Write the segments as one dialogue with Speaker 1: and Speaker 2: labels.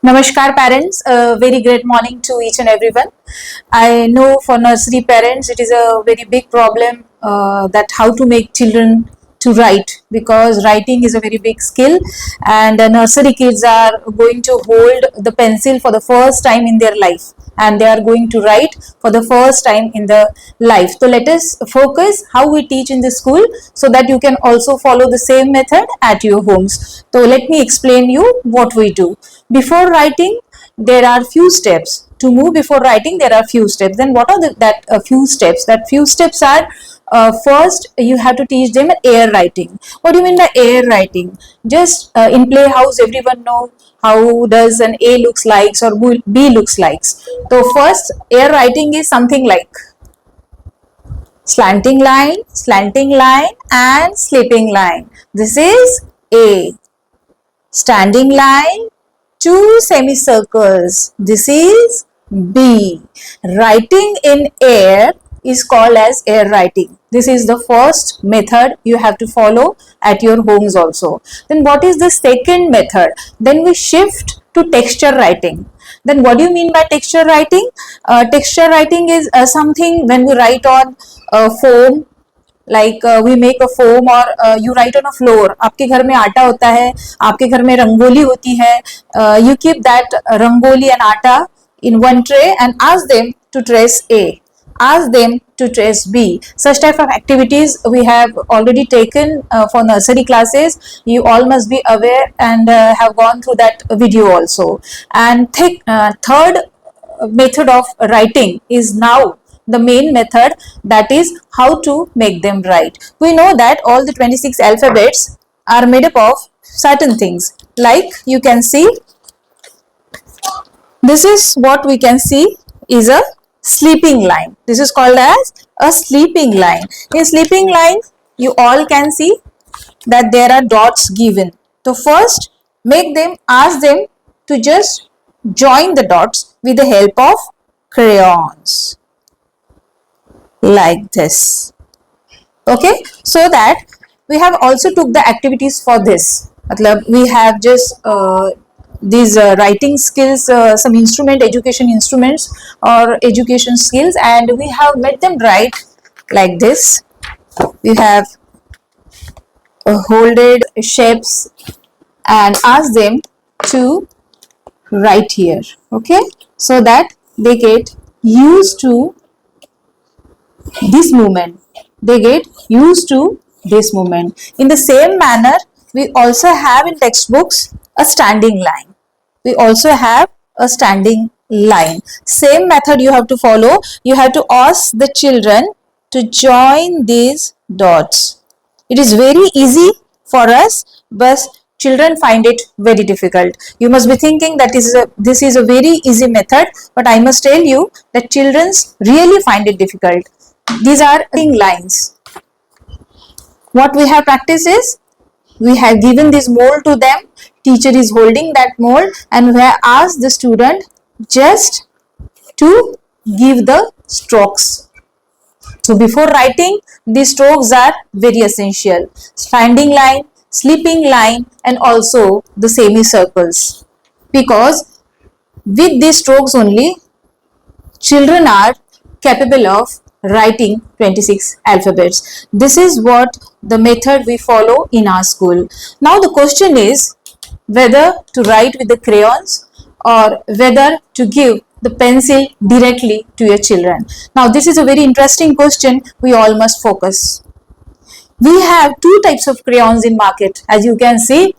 Speaker 1: Namaskar parents, a very great morning to each and everyone. I know for nursery parents it is a very big problem that how to make children to write, because writing is a very big skill, and nursery kids are going to hold the pencil for the first time in their life, and they are going to write for the first time in the life. So let us focus how we teach in the school so that you can also follow the same method at your homes. So let me explain you what we do. Before writing, there are few steps. To move before writing, there are few steps. Then what are that few steps? That few steps are, first you have to teach them air writing. What do you mean by air writing? Just in Playhouse, everyone know how does an A looks like or B looks like. So first, air writing is something like slanting line and sleeping line. This is A. Standing line, two semicircles. This is B. Writing in air is called as air writing. This is the first method you have to follow at your homes also. Then what is the second method? Then we shift to texture writing. Then what do you mean by texture writing? Texture writing is something when we write on foam, like we make a foam, or you write on a floor. आपके घर में आटा होता है, आपके घर में रंगोली होती है. You keep that rangoli and atta in one tray and ask them to trace A, ask them to trace B. Such type of activities we have already taken for nursery classes. You all must be aware and have gone through that video also. And third method of writing is now the main method, that is how to make them write. We know that all the 26 alphabets are made up of certain things, like you can see, this is what we can see is a sleeping line. This is called as a sleeping line. In sleeping line, you all can see that there are dots given. So first, ask them to just join the dots with the help of crayons, like this. Okay, so that we have also took the activities for this. We have just these writing skills, some education instruments or education skills, and we have made them write like this. We have holded shapes and ask them to write here. Okay, so that they get used to this movement. They get used to this movement. In the same manner, we also have in textbooks a standing line. We also have a standing line. Same method you have to follow. You have to ask the children to join these dots. It is very easy for us, but children find it very difficult. You must be thinking that this is a very easy method, but I must tell you that children really find it difficult. These are lines. What we have practiced is, we have given this mold to them. Teacher is holding that mold and we have asked the student just to give the strokes. So before writing, these strokes are very essential. Standing line, sleeping line, and also the semicircles. Because with these strokes only, children are capable of writing 26 alphabets. This is what the method we follow in our school. Now the question is whether to write with the crayons or whether to give the pencil directly to your children. Now this is a very interesting question. We all must focus. We have two types of crayons in market. As you can see,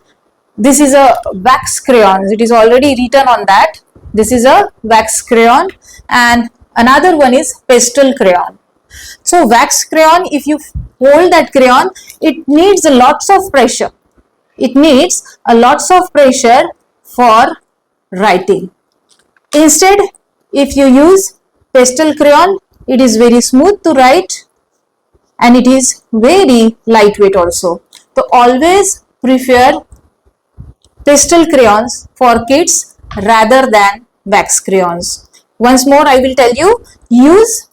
Speaker 1: this is a wax crayon. It is already written on that. This is a wax crayon, and another one is pastel crayon. So wax crayon, if you hold that crayon, it needs lots of pressure. It needs a lots of pressure for writing. Instead, if you use pastel crayon, it is very smooth to write and it is very lightweight also. So always prefer pastel crayons for kids rather than wax crayons. Once more I will tell you, use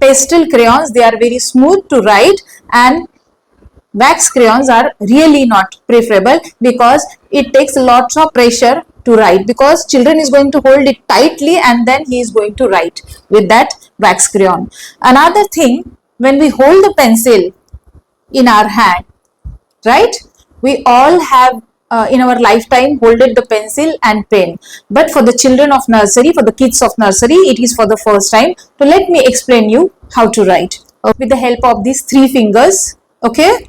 Speaker 1: pastel crayons. They are very smooth to write, and wax crayons are really not preferable because it takes lots of pressure to write, because children is going to hold it tightly and then he is going to write with that wax crayon. Another thing, when we hold the pencil in our hand, right, we all have in our lifetime holded the pencil and pen, but for the children of nursery, for the kids of nursery, it is for the first time. So let me explain you how to write with the help of these three fingers. Okay,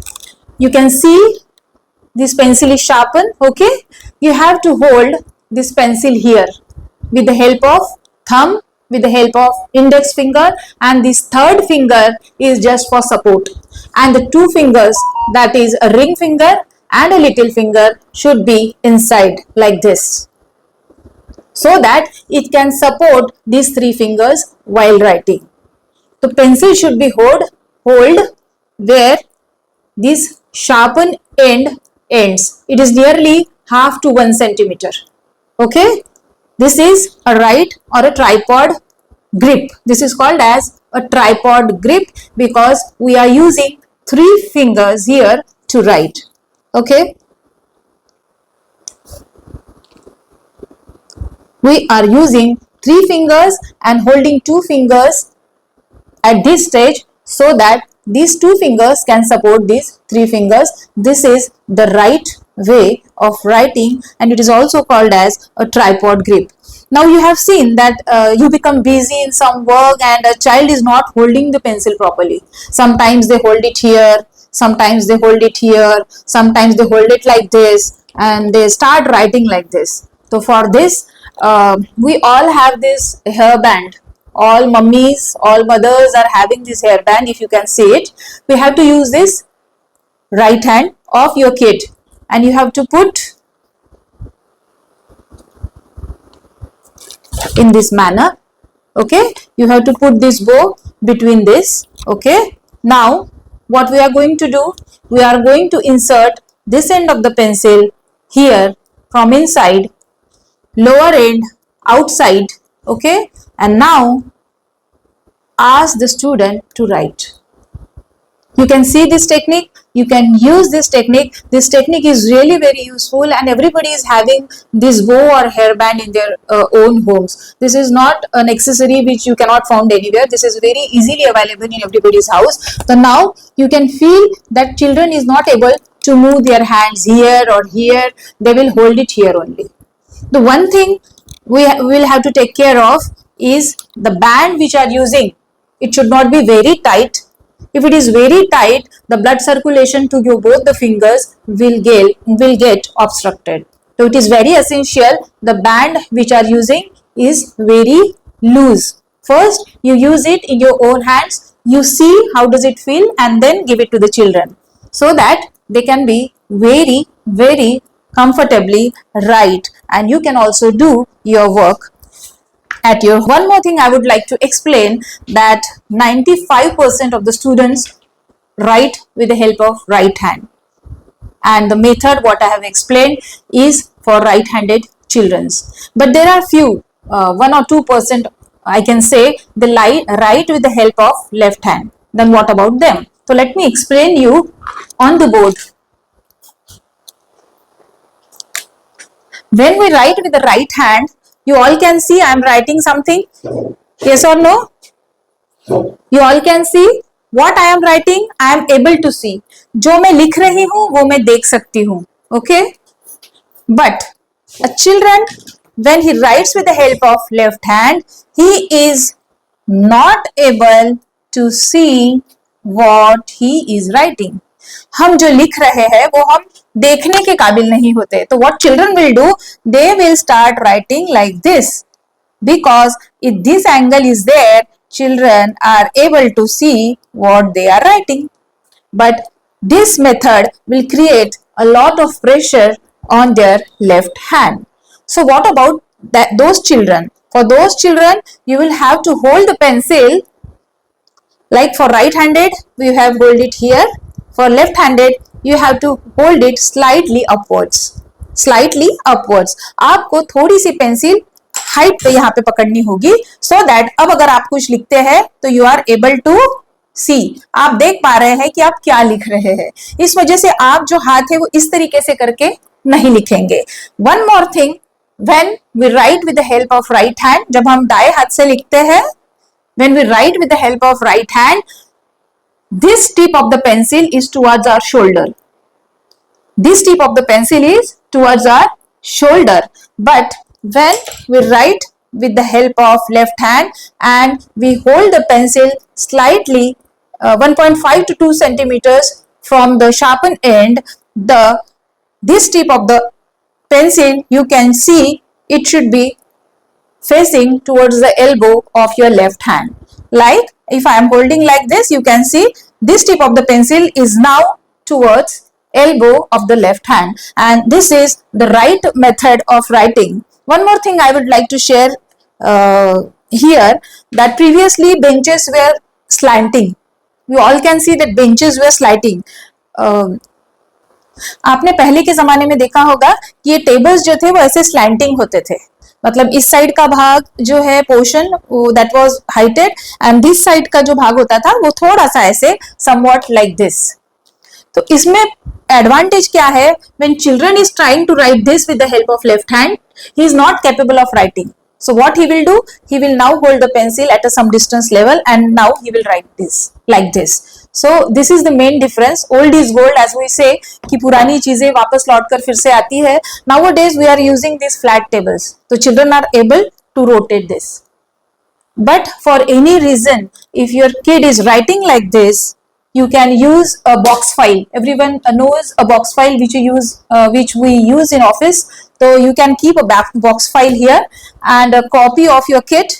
Speaker 1: you can see this pencil is sharpened. Okay, you have to hold this pencil here with the help of thumb, with the help of index finger, and this third finger is just for support, and the two fingers, that is a ring finger and a little finger, should be inside like this, so that it can support these three fingers while writing. The pencil should be hold where this sharpened end ends. It is nearly half to 1 centimeter. Okay, this is a right or a tripod grip. This is called as a tripod grip because we are using three fingers here to write. Okay, we are using three fingers and holding two fingers at this stage, so that these two fingers can support these three fingers. This is the right way of writing, and it is also called as a tripod grip. Now you have seen that you become busy in some work and a child is not holding the pencil properly. Sometimes they hold it here, sometimes they hold it here, sometimes they hold it like this, and they start writing like this. So for this, we all have this hairband. All mummies, all mothers are having this hairband, if you can see it. We have to use this right hand of your kid, and you have to put in this manner. Okay, you have to put this bow between this. Okay, now what we are going to do, we are going to insert this end of the pencil here from inside, lower end outside. Okay, and now ask the student to write. You can see this technique, you can use this technique. This technique is really very useful, and everybody is having this bow or hairband in their own homes. This is not an accessory which you cannot find anywhere. This is very easily available in everybody's house. So now you can feel that children is not able to move their hands here or here. They will hold it here only. The one thing we will have to take care of is the band which are using. It should not be very tight. If it is very tight, the blood circulation to your both the fingers will get obstructed. So it is very essential the band which are using is very loose. First you use it in your own hands, you see how does it feel, and then give it to the children, so that they can be very comfortably write, and you can also do your work at your. One more thing I would like to explain, that 95% of the students write with the help of right hand, and the method what I have explained is for right-handed childrens. But there are few 1 or 2% I can say they write with the help of left hand. Then what about them? So let me explain you on the board. When we write with the right hand, you all can see I am writing something. Yes or no? You all can see what I am writing. I am able to see. जो मैं लिख रही हूँ वो मैं देख सकती हूँ. Okay? But a children, when he writes with the help of left hand, he is not able to see what he is writing. हम जो लिख रहे हैं वो हम देखने के काबिल नहीं होते. तो what children will do, they will start writing like this, because if this angle is there, children are able to see what they are writing. But this method will create a lot of pressure on their left hand. So what about those children? For those children, you will have to hold the pencil, like for right-handed, we have hold it here. For left-handed, you have to hold it slightly upwards. Slightly upwards. आपको थोड़ी सी pencil height पे यहाँ पे पकड़नी होगी, so that अब अगर आप कुछ लिखते हैं तो you are able to see. आप देख पा रहे हैं कि आप क्या लिख रहे हैं. इस वजह से आप जो हाथ है वो इस तरीके से करके नहीं लिखेंगे. One more thing, when we write with the help of right hand, जब हम दाएं हाथ से लिखते हैं, when we write with the help of right hand, this tip of the pencil is towards our shoulder. This tip of the pencil is towards our shoulder. But when we write with the help of left hand and we hold the pencil slightly 1.5 to 2 centimeters from the sharpened end, this tip of the pencil, you can see it should be facing towards the elbow of your left hand. Like if I am holding like this, you can see this tip of the pencil is now towards elbow of the left hand, and this is the right method of writing. One more thing I would like to share here, that previously benches were slanting. You all can see that benches were slanting. आपने पहले के जमाने में देखा होगा कि ये tables जो थे वो ऐसे स्लैंटिंग होते थे, मतलब इस साइड का भाग जो है portion that was heighted and this side का जो भाग होता था वो थोड़ा सा ऐसे समवॉट लाइक दिस. तो इसमें एडवांटेज क्या है, when children is trying to write this with the help of left hand, he is not capable of writing. So what he will do, he will now hold the pencil at some distance level and now he will write this like this. So this is the main difference. Old is gold, as we say, कि पुरानी चीजें वापस लौट कर फिर से आती है. Nowadays we are using these flat tables, so children are able to rotate this. But for any reason, if your kid is writing like this, you can use a box file. Everyone knows a box file which we use in office. So you can keep a box file here and a copy of your kit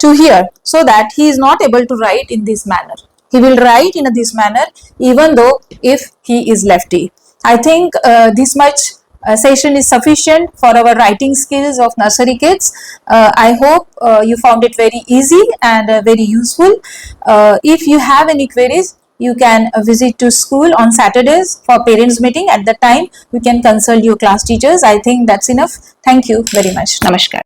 Speaker 1: to here, so that he is not able to write in this manner. He will write in this manner even though if he is lefty. I think this much session is sufficient for our writing skills of nursery kids. I hope you found it very easy and very useful. If you have any queries, you can visit to school on Saturdays for parents meeting. At that time you can consult your class teachers. I think that's enough. Thank you very much. Namaskar.